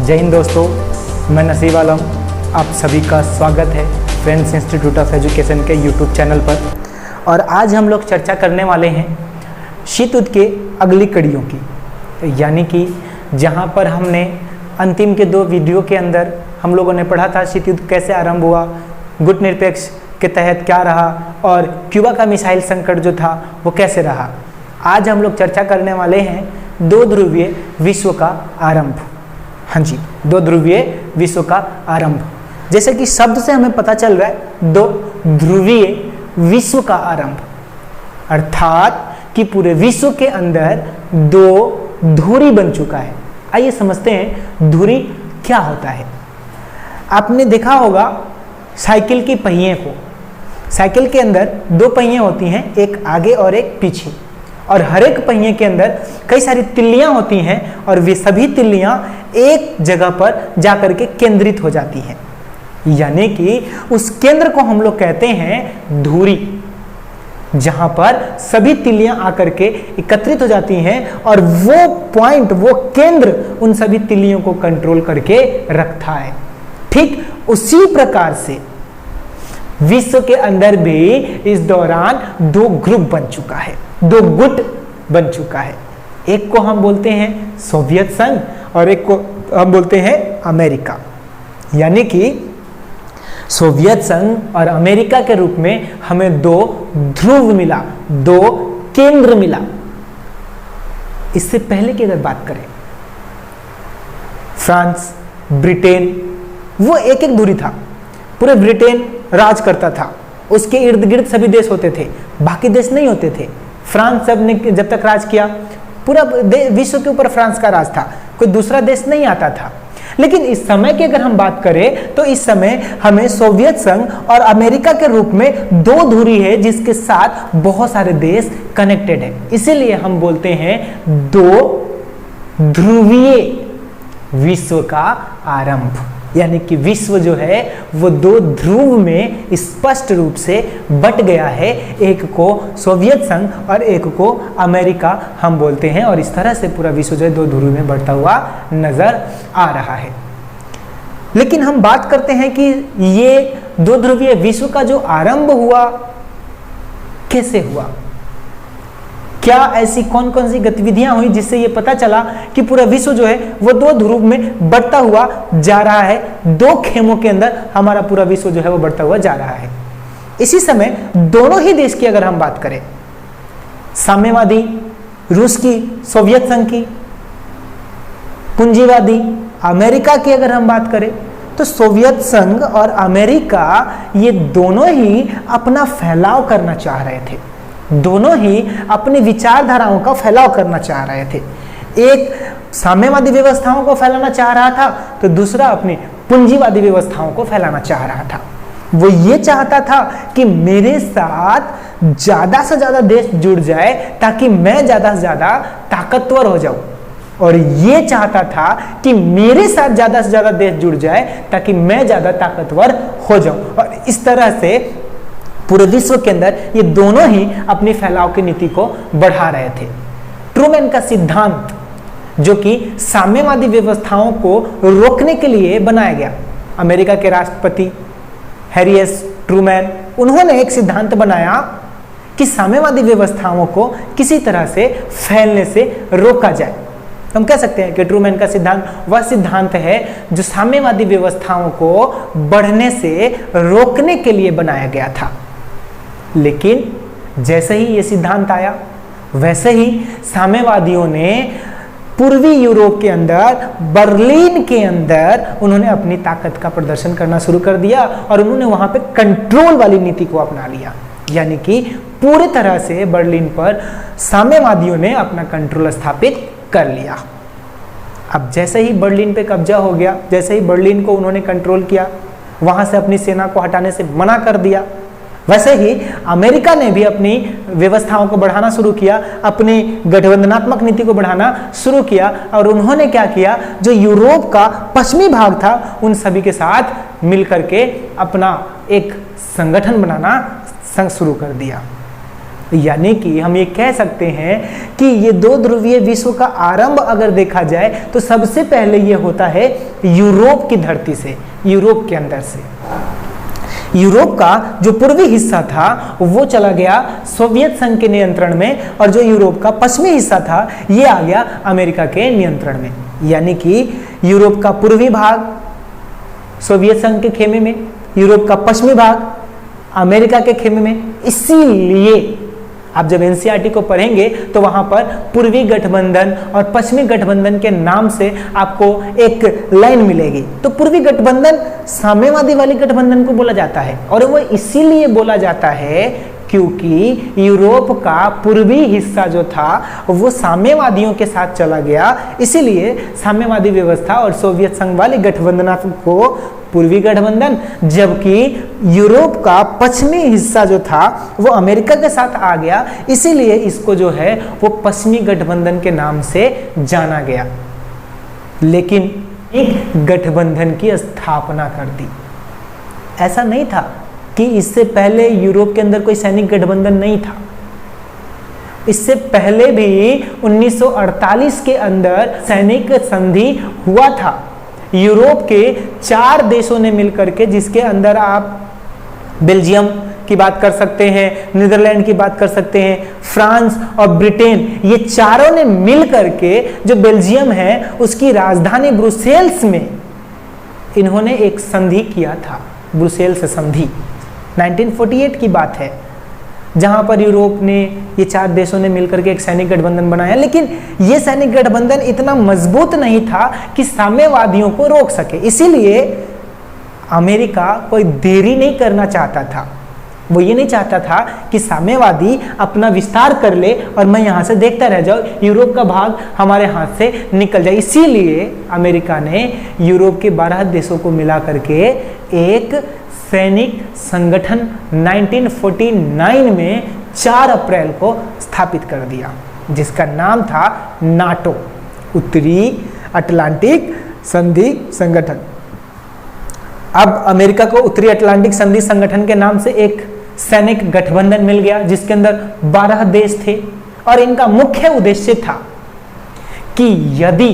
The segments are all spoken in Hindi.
जय हिंद दोस्तों, मैं नसीब आलम। आप सभी का स्वागत है फ्रेंड्स इंस्टीट्यूट ऑफ एजुकेशन के यूट्यूब चैनल पर। और आज हम लोग चर्चा करने वाले हैं शीत युद्ध के अगली कड़ियों की, यानी कि जहां पर हमने अंतिम के 2 वीडियो के अंदर हम लोगों ने पढ़ा था शीत युद्ध कैसे आरंभ हुआ, गुट निरपेक्ष के तहत क्या रहा और क्यूबा का मिसाइल संकट जो था वो कैसे रहा। आज हम लोग चर्चा करने वाले हैं 2 ध्रुवीय विश्व का आरंभ। हाँ जी, 2 ध्रुवीय विश्व का आरंभ। जैसे कि शब्द से हमें पता चल रहा है 2 ध्रुवीय विश्व का आरंभ, अर्थात कि पूरे विश्व के अंदर 2 धुरी बन चुका है। आइए समझते हैं धुरी क्या होता है। आपने देखा होगा साइकिल की पहिए को। साइकिल के अंदर 2 पहिए होती हैं, एक आगे और एक पीछे, और हर एक पहिए के अंदर कई सारी तिल्लियां होती हैं और वे सभी तिल्लियां एक जगह पर जाकर के केंद्रित हो जाती हैं, यानी कि उस केंद्र को हम लोग कहते हैं धुरी, जहां पर सभी तिल्लियां आकर के एकत्रित हो जाती हैं और वो पॉइंट, वो केंद्र उन सभी तिल्लियों को कंट्रोल करके रखता है। ठीक उसी प्रकार से विश्व के अंदर भी इस दौरान 2 ग्रुप बन चुका है, 2 गुट बन चुका है। एक को हम बोलते हैं सोवियत संघ और एक को हम बोलते हैं अमेरिका। यानी कि सोवियत संघ और अमेरिका के रूप में हमें 2 ध्रुव मिला, 2 केंद्र मिला। इससे पहले की अगर बात करें, फ्रांस, ब्रिटेन, वो एक धुरी था। पूरे ब्रिटेन राज करता था, उसके इर्द गिर्द सभी देश होते थे, बाकी देश नहीं होते थे। फ्रांस जब तक राज किया, पूरा विश्व के ऊपर फ्रांस का राज था, कोई दूसरा देश नहीं आता था। लेकिन इस समय की अगर हम बात करें तो इस समय हमें सोवियत संघ और अमेरिका के रूप में 2 धुरी है जिसके साथ बहुत सारे देश कनेक्टेड है। इसीलिए हम बोलते हैं 2 ध्रुवीय विश्व का आरंभ, यानी कि विश्व जो है वो 2 ध्रुव में स्पष्ट रूप से बट गया है। एक को सोवियत संघ और एक को अमेरिका हम बोलते हैं, और इस तरह से पूरा विश्व जो है 2 ध्रुव में बढ़ता हुआ नजर आ रहा है। लेकिन हम बात करते हैं कि ये 2 ध्रुवीय विश्व का जो आरंभ हुआ कैसे हुआ, क्या ऐसी कौन कौन सी गतिविधियां हुई जिससे ये पता चला कि पूरा विश्व जो है वो 2 ध्रुव में बढ़ता हुआ जा रहा है। 2 खेमों के अंदर हमारा पूरा विश्व जो है वो बढ़ता हुआ जा रहा है। इसी समय दोनों ही देश की अगर हम बात करें, साम्यवादी रूस की, सोवियत संघ की, पूंजीवादी अमेरिका की अगर हम बात करें, तो सोवियत संघ और अमेरिका ये दोनों ही अपना फैलाव करना चाह रहे थे, दोनों ही अपनी विचारधाराओं का फैलाव करना चाह रहे थे। एक साम्यवादी व्यवस्थाओं को फैलाना चाह रहा था तो दूसरा अपनी पूंजीवादी व्यवस्थाओं को फैलाना चाह रहा था। वो ये चाहता था कि मेरे साथ ज्यादा से ज्यादा देश जुड़ जाए ताकि मैं ज्यादा से ज्यादा ताकतवर हो जाऊं, और ये चाहता था कि मेरे साथ ज्यादा से ज्यादा देश जुड़ जाए ताकि मैं ज्यादा ताकतवर हो जाऊं। और इस तरह से पूरे विश्व के अंदर ये दोनों ही अपनी फैलाव की नीति को बढ़ा रहे थे। ट्रूमैन का सिद्धांत, जो कि साम्यवादी व्यवस्थाओं को रोकने के लिए बनाया गया, अमेरिका के राष्ट्रपति हैरी एस ट्रूमैन, उन्होंने एक सिद्धांत बनाया कि साम्यवादी व्यवस्थाओं को किसी तरह से फैलने से रोका जाए। हम कह सकते हैं कि ट्रूमैन का सिद्धांत वह सिद्धांत है जो साम्यवादी व्यवस्थाओं को बढ़ने से रोकने के लिए बनाया गया था। लेकिन जैसे ही ये सिद्धांत आया, वैसे ही साम्यवादियों ने पूर्वी यूरोप के अंदर, बर्लिन के अंदर उन्होंने अपनी ताकत का प्रदर्शन करना शुरू कर दिया और उन्होंने वहां पे कंट्रोल वाली नीति को अपना लिया। यानी कि पूरी तरह से बर्लिन पर साम्यवादियों ने अपना कंट्रोल स्थापित कर लिया। अब जैसे ही बर्लिन पे कब्जा हो गया, जैसे ही बर्लिन को उन्होंने कंट्रोल किया, वहां से अपनी सेना को हटाने से मना कर दिया, वैसे ही अमेरिका ने भी अपनी व्यवस्थाओं को बढ़ाना शुरू किया, अपनी गठबंधनात्मक नीति को बढ़ाना शुरू किया। और उन्होंने क्या किया, जो यूरोप का पश्चिमी भाग था उन सभी के साथ मिलकर के अपना एक संगठन बनाना शुरू कर दिया। यानी कि हम ये कह सकते हैं कि ये दो ध्रुवीय विश्व का आरंभ अगर देखा जाए तो सबसे पहले ये होता है यूरोप की धरती से, यूरोप के अंदर से। यूरोप का जो पूर्वी हिस्सा था वो चला गया सोवियत संघ के नियंत्रण में, और जो यूरोप का पश्चिमी हिस्सा था ये आ गया अमेरिका के नियंत्रण में। यानी कि यूरोप का पूर्वी भाग सोवियत संघ के खेमे में, यूरोप का पश्चिमी भाग अमेरिका के खेमे में। इसीलिए आप जब एनसीईआरटी को पढ़ेंगे तो वहां पर पूर्वी गठबंधन और पश्चिमी गठबंधन के नाम से आपको एक लाइन मिलेगी। तो पूर्वी गठबंधन साम्यवादी वाली गठबंधन को बोला जाता है, और वो इसीलिए बोला जाता है क्योंकि यूरोप का पूर्वी हिस्सा जो था वो साम्यवादियों के साथ चला गया, इसीलिए साम्यवादी व्यवस्था और सोवियत संघ वाली गठबंधन को पूर्वी गठबंधन, जबकि यूरोप का पश्चिमी हिस्सा जो था वो अमेरिका के साथ आ गया, इसीलिए इसको जो है वो पश्चिमी गठबंधन के नाम से जाना गया। लेकिन एक गठबंधन की स्थापना कर दी। ऐसा नहीं था कि इससे पहले यूरोप के अंदर कोई सैनिक गठबंधन नहीं था। इससे पहले भी 1948 के अंदर सैनिक संधि हुआ था यूरोप के 4 देशों ने मिलकर के, जिसके अंदर आप बेल्जियम की बात कर सकते हैं, नीदरलैंड की बात कर सकते हैं, फ्रांस और ब्रिटेन, ये चारों ने मिलकर के जो बेल्जियम है उसकी राजधानी ब्रुसेल्स में इन्होंने एक संधि किया था, ब्रुसेल्स संधि। 1948 की बात है, जहां पर यूरोप ने, ये 4 देशों ने मिलकर के एक सैनिक गठबंधन बनाया। लेकिन ये सैनिक गठबंधन इतना मजबूत नहीं था कि साम्यवादियों को रोक सके, इसीलिए अमेरिका कोई देरी नहीं करना चाहता था। वो ये नहीं चाहता था कि साम्यवादी अपना विस्तार कर ले और मैं यहाँ से देखता रह जाऊँ, यूरोप का भाग हमारे हाथ से निकल जाए। इसीलिए अमेरिका ने यूरोप के 12 देशों को मिला करके एक सैनिक संगठन 1949 में 4 अप्रैल को स्थापित कर दिया, जिसका नाम था नाटो, उत्तरी अटलांटिक संधि संगठन। अब अमेरिका को उत्तरी अटलांटिक संधि संगठन के नाम से एक सैनिक गठबंधन मिल गया, जिसके अंदर 12 देश थे, और इनका मुख्य उद्देश्य था कि यदि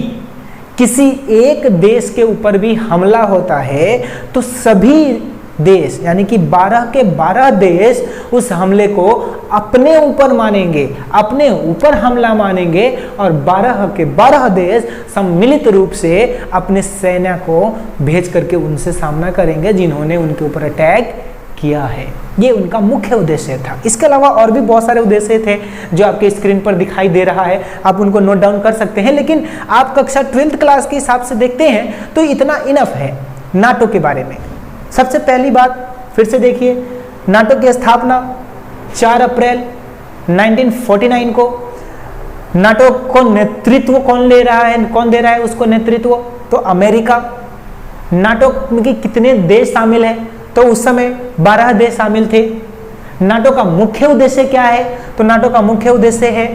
किसी एक देश के ऊपर भी हमला होता है तो सभी देश, यानी कि 12 के 12 देश उस हमले को अपने ऊपर मानेंगे, अपने ऊपर हमला मानेंगे, और 12 के 12 देश सम्मिलित रूप से अपने सेना को भेज करके उनसे सामना करेंगे जिन्होंने उनके ऊपर अटैक किया है। ये उनका मुख्य उद्देश्य था। इसके अलावा और भी बहुत सारे उद्देश्य थे जो आपके स्क्रीन पर दिखाई दे रहा है, आप उनको नोट डाउन कर सकते हैं। लेकिन आप कक्षा 12th क्लास के हिसाब से देखते हैं तो इतना इनफ है नाटो के बारे में। सबसे पहली बात फिर से देखिए, नाटो की स्थापना 4 अप्रैल 1949 को। नाटो को नेतृत्व कौन ले रहा है, कौन दे रहा है उसको नेतृत्व? तो अमेरिका। नाटो में कितने देश शामिल हैं? तो उस समय 12 देश शामिल थे। नाटो का मुख्य उद्देश्य क्या है? तो नाटो का मुख्य उद्देश्य है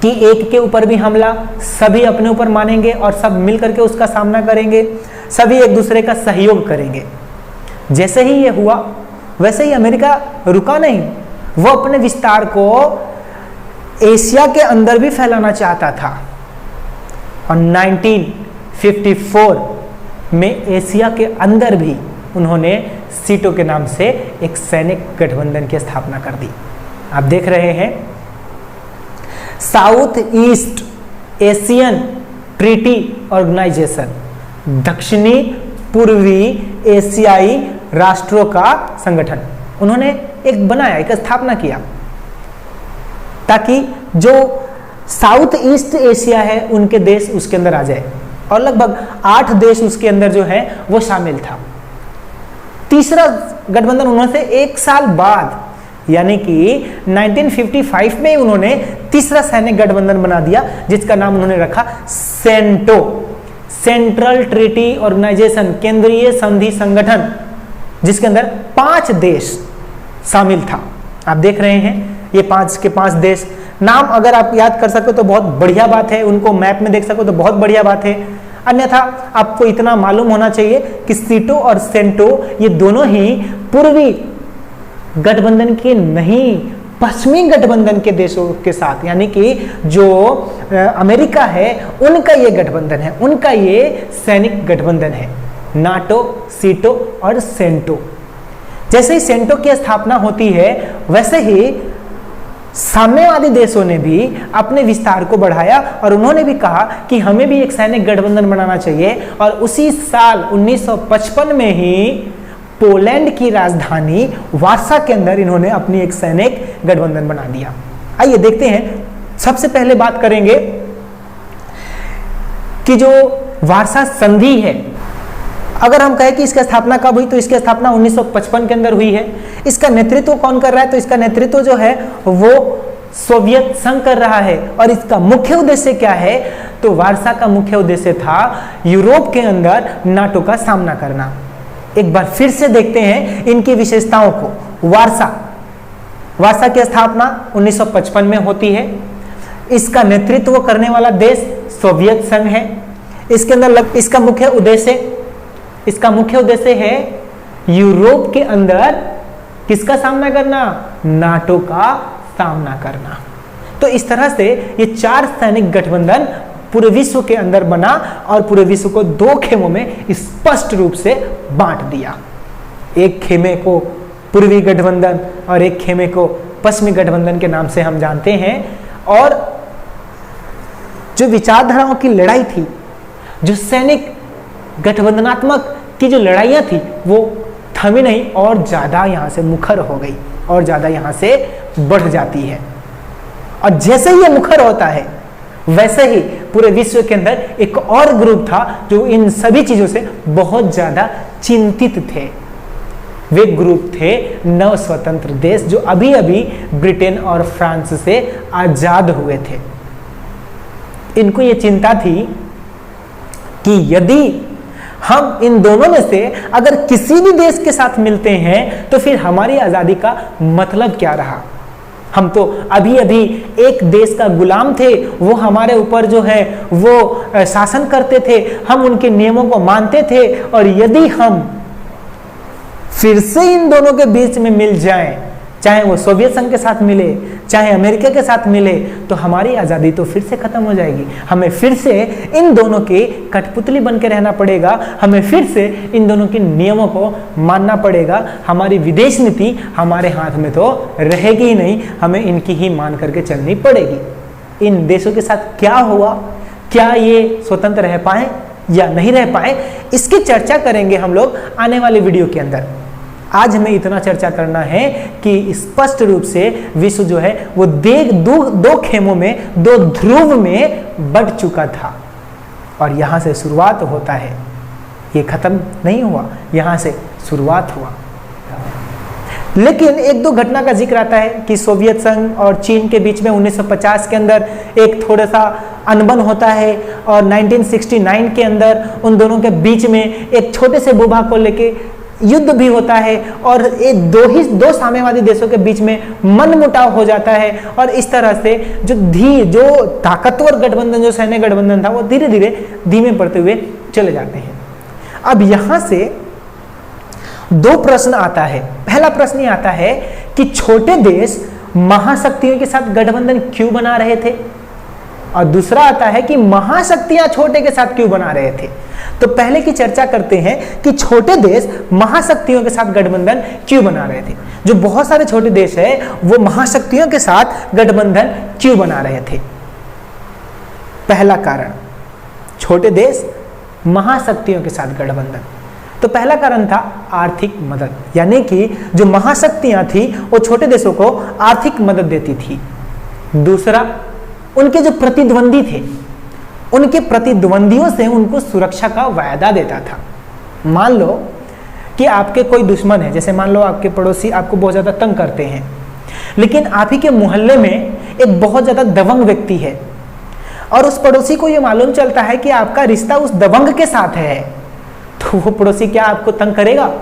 कि एक के ऊपर भी हमला सभी अपने ऊपर मानेंगे और सब मिलकर के उसका सामना करेंगे, सभी एक दूसरे का सहयोग करेंगे। जैसे ही ये हुआ वैसे ही अमेरिका रुका नहीं, वो अपने विस्तार को एशिया के अंदर भी फैलाना चाहता था, और 1954 में एशिया के अंदर भी उन्होंने सीटो के नाम से एक सैनिक गठबंधन की स्थापना कर दी। आप देख रहे हैं south east Asian treaty organization, दक्षिणी पूर्वी एशियाई राष्ट्रों का संगठन उन्होंने एक बनाया, एक स्थापना किया, ताकि जो साउथ ईस्ट एशिया है उनके देश उसके अंदर आ जाए, और लगभग 8 देश उसके अंदर जो है वो शामिल था। तीसरा गठबंधन उन्होंने 1 साल बाद यानी कि 1955 में उन्होंने तीसरा सैनिक गठबंधन बना दिया, जिसका नाम उन्होंने रखा सेंटो, सेंट्रल ट्रीटी ऑर्गेनाइजेशन, केंद्रीय संधि संगठन, जिसके अंदर 5 देश शामिल था। आप देख रहे हैं ये 5 के 5 देश। नाम अगर आप याद कर सको तो बहुत बढ़िया बात है, उनको मैप में देख सको तो बहुत बढ़िया बात है, अन्यथा आपको इतना मालूम होना चाहिए कि सीटो और सेंटो ये दोनों ही पूर्वी गठबंधन के नहीं, पश्चिमी गठबंधन के देशों के साथ, यानी कि जो अमेरिका है उनका ये गठबंधन है, उनका ये सैनिक गठबंधन है, नाटो, सीटो और सेंटो। जैसे ही सेंटो की स्थापना होती है वैसे ही साम्यवादी देशों ने भी अपने विस्तार को बढ़ाया और उन्होंने भी कहा कि हमें भी एक सैनिक गठबंधन बनाना चाहिए। और उसी साल 1955 में ही पोलैंड की राजधानी वार्सा के अंदर इन्होंने अपनी एक सैनिक गठबंधन बना दिया। आइए देखते हैं, सबसे पहले बात करेंगे कि जो वार्सा संधि है, अगर हम कहें कि इसकी स्थापना कब हुई तो इसकी स्थापना 1955 के अंदर हुई है। इसका नेतृत्व कौन कर रहा है, तो इसका नेतृत्व जो है वो सोवियत संघ कर रहा है। और इसका मुख्य उद्देश्य क्या है, तो वार्सा का मुख्य उद्देश्य था यूरोप के अंदर नाटो का सामना करना। एक बार फिर से देखते हैं इनकी विशेषताओं को। वार्सा की स्थापना 1955 में होती है। इसका नेतृत्व करने वाला देश सोवियत संघ है। इसके अंदर इसका मुख्य उद्देश्य है यूरोप के अंदर किसका सामना करना, नाटो का सामना करना। तो इस तरह से ये 4 सैनिक गठबंधन पूरे विश्व के अंदर बना और पूरे विश्व को 2 खेमों में स्पष्ट रूप से बांट दिया। एक खेमे को पूर्वी गठबंधन और एक खेमे को पश्चिमी गठबंधन के नाम से हम जानते हैं। और जो विचारधाराओं की लड़ाई थी, जो सैनिक गठबंधनात्मक की जो लड़ाइयाँ थी वो थमी नहीं और ज़्यादा यहाँ से मुखर हो गई और ज़्यादा यहाँ से बढ़ जाती है। और जैसे ही ये मुखर होता है वैसे ही पूरे विश्व के अंदर एक और ग्रुप था जो इन सभी चीज़ों से बहुत ज़्यादा चिंतित थे। वे ग्रुप थे नव स्वतंत्र देश जो अभी अभी ब्रिटेन और फ्रांस से आज़ाद हुए थे। इनको ये चिंता थी कि यदि हम इन दोनों में से अगर किसी भी देश के साथ मिलते हैं तो फिर हमारी आज़ादी का मतलब क्या रहा। हम तो अभी अभी एक देश का गुलाम थे, वो हमारे ऊपर जो है वो शासन करते थे, हम उनके नियमों को मानते थे। और यदि हम फिर से इन दोनों के बीच में मिल जाएं, चाहे वो सोवियत संघ के साथ मिले चाहे अमेरिका के साथ मिले, तो हमारी आज़ादी तो फिर से खत्म हो जाएगी। हमें फिर से इन दोनों की कठपुतली बन के रहना पड़ेगा, हमें फिर से इन दोनों के नियमों को मानना पड़ेगा। हमारी विदेश नीति हमारे हाथ में तो रहेगी ही नहीं, हमें इनकी ही मान करके चलनी पड़ेगी। इन देशों के साथ क्या हुआ, क्या ये स्वतंत्र रह पाए या नहीं रह पाए, इसकी चर्चा करेंगे हम लोग आने वाले वीडियो के अंदर। आज हमें इतना चर्चा करना है कि स्पष्ट रूप से विश्व जो है वो दो खेमों में, 2 ध्रुव में बढ़ चुका था। और यहां से शुरुआत होता है, ये खत्म नहीं हुआ, यहां से शुरुआत हुआ। लेकिन 1-2 घटना का जिक्र आता है कि सोवियत संघ और चीन के बीच में 1950 के अंदर एक थोड़ा सा अनबन होता है और 1969 के अंदर उन दोनों के बीच में एक छोटे से भूभाग को लेके युद्ध भी होता है और ये दो साम्यवादी देशों के बीच में मनमुटाव हो जाता है। और इस तरह से जो ताकतवर गठबंधन, जो सैन्य गठबंधन था, वो धीरे धीरे धीमे पड़ते हुए चले जाते हैं। अब यहां से 2 प्रश्न आता है। पहला प्रश्न ये आता है कि छोटे देश महाशक्तियों के साथ गठबंधन क्यों बना रहे थे, और दूसरा आता है कि महाशक्तियां छोटे के साथ क्यों बना रहे थे। तो पहले की चर्चा करते हैं कि छोटे देश महाशक्तियों के साथ गठबंधन क्यों बना रहे थे। जो बहुत सारे छोटे देश है वो महाशक्तियों के साथ गठबंधन क्यों बना रहे थे। पहला कारण, छोटे देश महाशक्तियों के साथ गठबंधन। तो पहला कारण था आर्थिक मदद, यानी कि जो महाशक्तियां थी वो छोटे देशों को आर्थिक मदद देती थी। दूसरा, उनके जो प्रतिद्वंदी थे, उनके प्रतिद्वंदियों से उनको सुरक्षा का वायदा देता था। मान लो कि आपके कोई दुश्मन है, जैसे मान लो आपके पड़ोसी आपको बहुत ज़्यादा तंग करते हैं, लेकिन आप ही के मोहल्ले में एक बहुत ज़्यादा दबंग व्यक्ति है और उस पड़ोसी को ये मालूम चलता है कि आपका रिश्ता उस दबंग के साथ है, तो वो पड़ोसी क्या आपको तंग करेगा?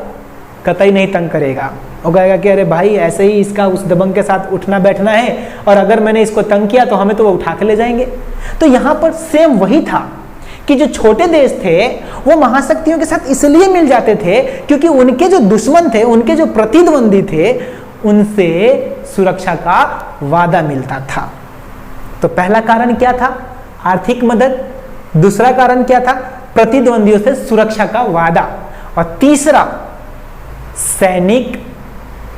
कतई नहीं तंग करेगा। वो कहेगा कि अरे भाई ऐसे ही इसका उस दबंग के साथ उठना बैठना है और अगर मैंने इसको तंग किया तो हमें तो वो उठा के ले जाएंगे। तो यहाँ पर सेम वही था कि जो छोटे देश थे वो महाशक्तियों के साथ इसलिए मिल जाते थे क्योंकि उनके जो दुश्मन थे, उनके जो प्रतिद्वंदी थे, उनसे सुरक्षा का वादा मिलता था। तो पहला कारण क्या था? आर्थिक मदद। दूसरा कारण क्या था? प्रतिद्वंदियों से सुरक्षा का वादा। और तीसरा सैनिक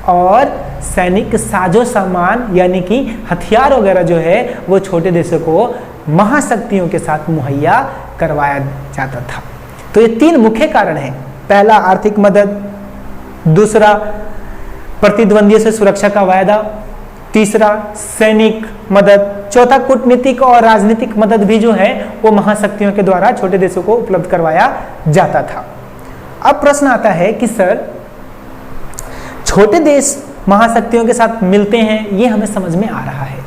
और सैनिक साजो सामान यानी कि हथियार वगैरह जो है वो छोटे देशों को महाशक्तियों के साथ मुहैया करवाया जाता था। तो ये तीन मुख्य कारण हैं। पहला आर्थिक मदद, दूसरा प्रतिद्वंदियों से सुरक्षा का वायदा, तीसरा सैनिक मदद, चौथा कूटनीतिक और राजनीतिक मदद भी जो है वो महाशक्तियों के द्वारा छोटे देशों को उपलब्ध करवाया जाता था। अब प्रश्न आता है कि सर छोटे देश महाशक्तियों के साथ मिलते हैं, ये हमें समझ में आ रहा है,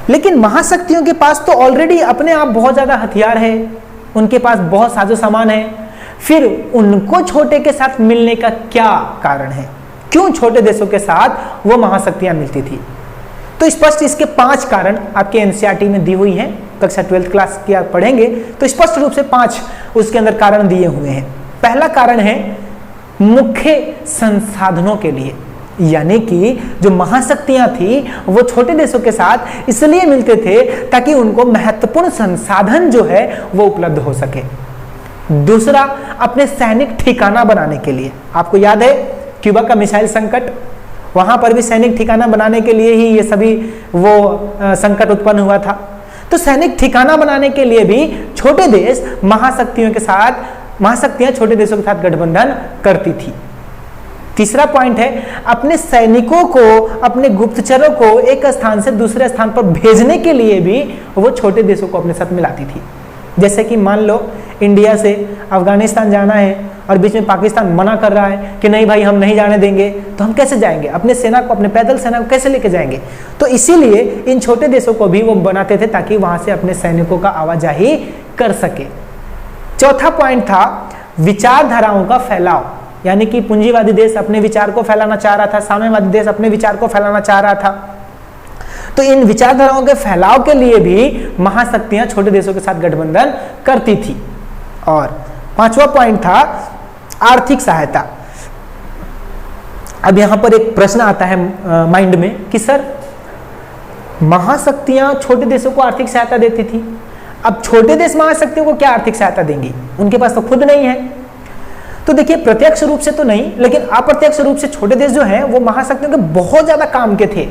लेकिन महाशक्तियों के पास तो ऑलरेडी अपने आप बहुत ज्यादा हथियार है, उनके पास बहुत साजो सामान है, फिर उनको छोटे के साथ मिलने का क्या कारण है? क्यों छोटे देशों के साथ वो महाशक्तियां मिलती थी? तो स्पष्ट इसके 5 कारण आपके एनसीईआरटी में दी हुई हैं। कक्षा 12th क्लास की आप पढ़ेंगे तो स्पष्ट रूप से 5 उसके अंदर कारण दिए हुए हैं। पहला कारण है मुख्य संसाधनों के लिए, यानी कि जो महाशक्तियां थी वो छोटे देशों के साथ इसलिए मिलते थे ताकि उनको महत्वपूर्ण संसाधन जो है वो उपलब्ध हो सके। दूसरा अपने सैनिक ठिकाना बनाने के लिए। आपको याद है क्यूबा का मिसाइल संकट, वहां पर भी सैनिक ठिकाना बनाने के लिए ही ये सभी वो संकट उत्पन्न हुआ था। तो सैनिक ठिकाना बनाने के लिए भी छोटे देश महाशक्तियां छोटे देशों के साथ गठबंधन करती थी। तीसरा पॉइंट है अपने सैनिकों को, अपने गुप्तचरों को एक स्थान से दूसरे स्थान पर भेजने के लिए भी वो छोटे देशों को अपने साथ मिलाती थी। जैसे कि मान लो इंडिया से अफगानिस्तान जाना है और बीच में पाकिस्तान मना कर रहा है कि नहीं भाई हम नहीं जाने देंगे, तो हम कैसे जाएंगे? अपने सेना को, अपने पैदल सेना को कैसे लेके जाएंगे? तो इसीलिए इन छोटे देशों को भी वो बनाते थे ताकि वहां से अपने सैनिकों का आवाजाही कर सके। चौथा पॉइंट था विचारधाराओं का फैलाव, यानी कि पूंजीवादी देश अपने विचार को फैलाना चाह रहा था, साम्यवादी देश अपने विचार को फैलाना चाह रहा था। तो इन विचारधाराओं के फैलाव के लिए भी महाशक्तियां छोटे देशों के साथ गठबंधन करती थी। और पांचवा पॉइंट था आर्थिक सहायता। अब यहां पर एक प्रश्न आता है माइंड में कि सर महाशक्तियां छोटे देशों को आर्थिक सहायता देती थी, अब छोटे देश महाशक्तियों को क्या आर्थिक सहायता देंगी? उनके पास तो खुद नहीं है। तो देखिए प्रत्यक्ष रूप से तो नहीं, लेकिन अप्रत्यक्ष रूप से छोटे देश जो हैं वो महाशक्तियों के बहुत ज्यादा काम के थे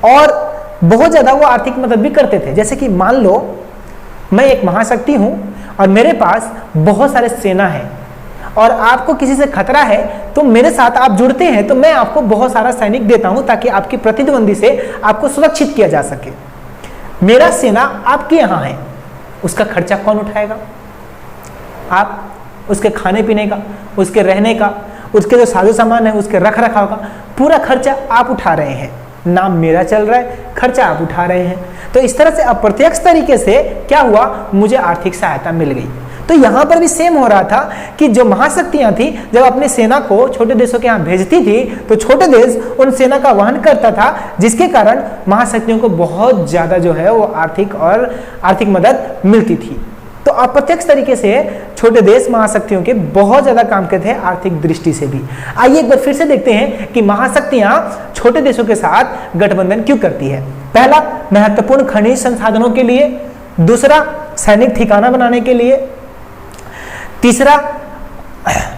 और बहुत ज्यादा वो आर्थिक मदद भी करते थे। जैसे कि मान लो मैं एक महाशक्ति हूं और मेरे पास बहुत सारे सेना है और आपको किसी से खतरा है तो मेरे साथ आप जुड़ते हैं तो मैं आपको बहुत सारा सैनिक देता हूं ताकि आपकी प्रतिद्वंदी से आपको सुरक्षित किया जा सके। मेरा सेना आपके यहां है, उसका खर्चा कौन उठाएगा? आप। उसके खाने पीने का, उसके रहने का, उसके जो साजो सामान है उसके रख रखाव का पूरा खर्चा आप उठा रहे हैं। नाम मेरा चल रहा है, खर्चा आप उठा रहे हैं। तो इस तरह से अप्रत्यक्ष तरीके से क्या हुआ, मुझे आर्थिक सहायता मिल गई। तो यहां पर भी सेम हो रहा था कि जो महाशक्तियां थी जब अपने सेना को छोटे देशों के यहां भेजती थी तो छोटे देश उन सेना का वहन करता था, जिसके कारण महाशक्तियों को बहुत ज्यादा जो है वो आर्थिक मदद मिलती थी। तो अप्रत्यक्ष तरीके से छोटे देश महाशक्तियों के बहुत ज्यादा काम के थे आर्थिक दृष्टि से भी। आइए एक बार फिर से देखते हैं कि महाशक्तियां छोटे देशों के साथ गठबंधन क्यों करती है। पहला महत्वपूर्ण खनिज संसाधनों के लिए, दूसरा सैनिक ठिकाना बनाने के लिए, तीसरा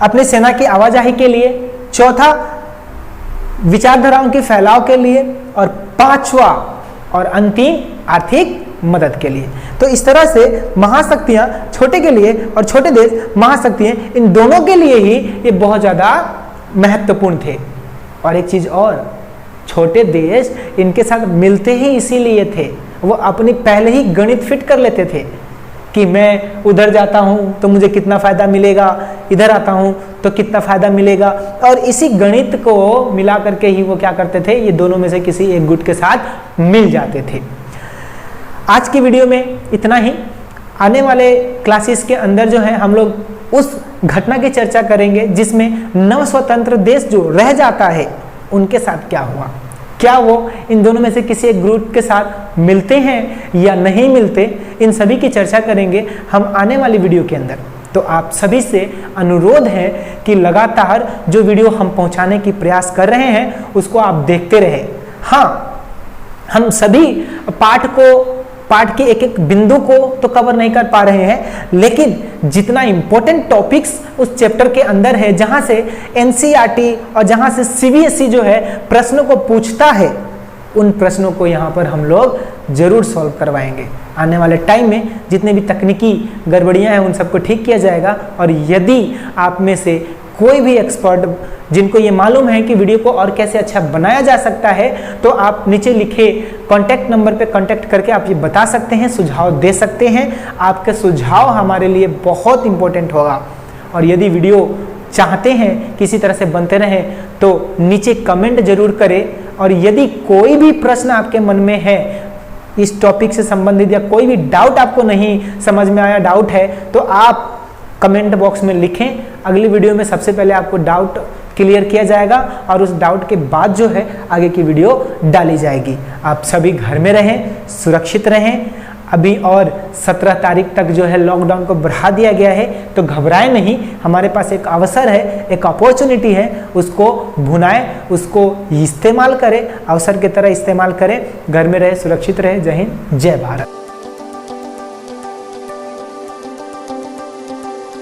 अपने सेना की आवाजाही के लिए, चौथा विचारधाराओं के फैलाव के लिए और पांचवा और अंतिम आर्थिक मदद के लिए। तो इस तरह से महाशक्तियां छोटे के लिए और छोटे देश महाशक्तियां इन दोनों के लिए ही ये बहुत ज्यादा महत्वपूर्ण थे। और एक चीज और, छोटे देश इनके साथ मिलते ही इसीलिए थे, वो अपनी पहले ही गणित फिट कर लेते थे कि मैं उधर जाता हूं तो मुझे कितना फायदा मिलेगा, इधर आता हूं तो कितना फायदा मिलेगा, और इसी गणित को मिला करके ही वो क्या करते थे, ये दोनों में से किसी एक गुट के साथ मिल जाते थे। आज की वीडियो में इतना ही। आने वाले क्लासेस के अंदर जो है हम लोग उस घटना की चर्चा करेंगे जिसमें नव स्वतंत्र देश जो रह जाता है उनके साथ क्या हुआ, क्या वो इन दोनों में से किसी एक ग्रुप के साथ मिलते हैं या नहीं मिलते, इन सभी की चर्चा करेंगे हम आने वाली वीडियो के अंदर। तो आप सभी से अनुरोध है कि लगातार जो वीडियो हम पहुंचाने की प्रयास कर रहे हैं उसको आप देखते रहे। हाँ, हम सभी पाठ के एक एक बिंदु को तो कवर नहीं कर पा रहे हैं, लेकिन जितना इंपॉर्टेंट टॉपिक्स उस चैप्टर के अंदर है, जहां से एनसीईआरटी और जहां से सीबीएसई जो है प्रश्नों को पूछता है, उन प्रश्नों को यहाँ पर हम लोग जरूर सॉल्व करवाएंगे। आने वाले टाइम में जितने भी तकनीकी गड़बड़ियां हैं उन सबको ठीक किया जाएगा। और यदि आप में से कोई भी एक्सपर्ट जिनको ये मालूम है कि वीडियो को और कैसे अच्छा बनाया जा सकता है, तो आप नीचे लिखे कॉन्टैक्ट नंबर पे कॉन्टैक्ट करके आप ये बता सकते हैं, सुझाव दे सकते हैं। आपके सुझाव हमारे लिए बहुत इंपॉर्टेंट होगा। और यदि वीडियो चाहते हैं किसी तरह से बनते रहें तो नीचे कमेंट जरूर करें। और यदि कोई भी प्रश्न आपके मन में है इस टॉपिक से संबंधित, या कोई भी डाउट आपको नहीं समझ में आया, डाउट है, तो आप कमेंट बॉक्स में लिखें। अगली वीडियो में सबसे पहले आपको डाउट क्लियर किया जाएगा और उस डाउट के बाद जो है आगे की वीडियो डाली जाएगी। आप सभी घर में रहें, सुरक्षित रहें। अभी और 17 तारीख तक जो है लॉकडाउन को बढ़ा दिया गया है, तो घबराएं नहीं। हमारे पास एक अवसर है, एक अपॉर्चुनिटी है, उसको भुनाएं, उसको इस्तेमाल करें, अवसर की तरह इस्तेमाल करें। घर में रहे, सुरक्षित रहे। जय हिंद, जय भारत।